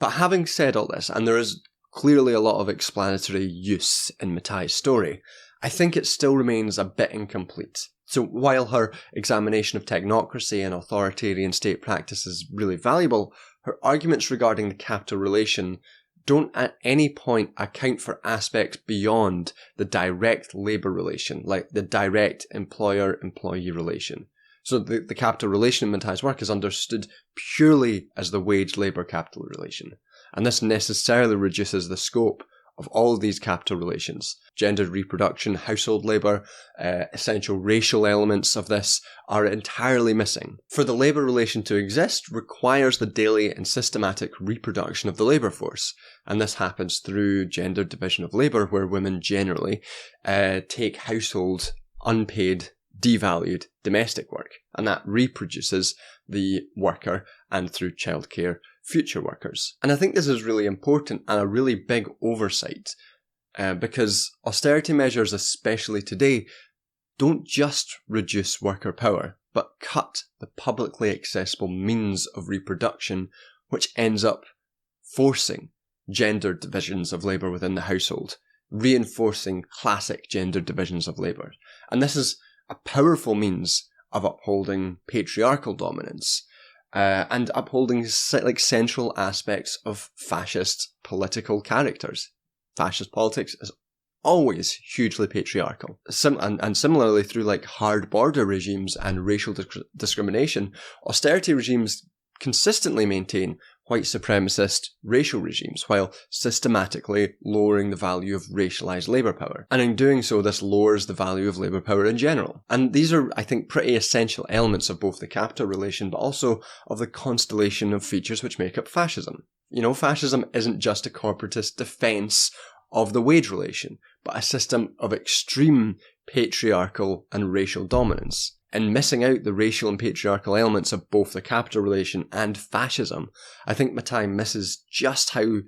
But having said all this, and there is clearly a lot of explanatory use in Matai's story, I think it still remains a bit incomplete. So while her examination of technocracy and authoritarian state practice is really valuable, her arguments regarding the capital relation don't at any point account for aspects beyond the direct labour relation, like the direct employer-employee relation. So the capital relation in Matai's work is understood purely as the wage-labour capital relation. And this necessarily reduces the scope of all of these capital relations. Gendered reproduction, household labour, essential racial elements of this are entirely missing. For the labour relation to exist requires the daily and systematic reproduction of the labour force. And this happens through gendered division of labour, where women generally take household, unpaid, devalued domestic work. And that reproduces the worker, and through childcare, future workers. And I think this is really important and a really big oversight because austerity measures, especially today, don't just reduce worker power, but cut the publicly accessible means of reproduction, which ends up forcing gendered divisions of labour within the household, reinforcing classic gendered divisions of labour. And this is a powerful means of upholding patriarchal dominance, and upholding central aspects of fascist political characters. Fascist politics is always hugely patriarchal. And similarly, through hard border regimes and racial discrimination, austerity regimes consistently maintain white supremacist racial regimes while systematically lowering the value of racialized labour power. And in doing so, this lowers the value of labour power in general. And these are, I think, pretty essential elements of both the capital relation, but also of the constellation of features which make up fascism. Fascism isn't just a corporatist defence of the wage relation, but a system of extreme patriarchal and racial dominance. And missing out the racial and patriarchal elements of both the capital relation and fascism, I think Matai misses just how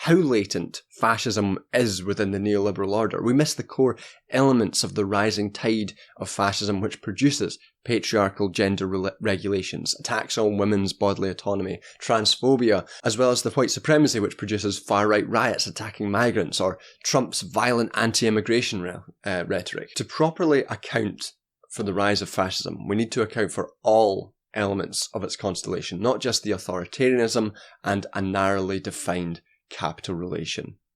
latent fascism is within the neoliberal order. We miss the core elements of the rising tide of fascism, which produces patriarchal gender regulations, attacks on women's bodily autonomy, transphobia, as well as the white supremacy which produces far-right riots attacking migrants, or Trump's violent anti-immigration rhetoric. To properly account for the rise of fascism, we need to account for all elements of its constellation, not just the authoritarianism and a narrowly defined capital relation.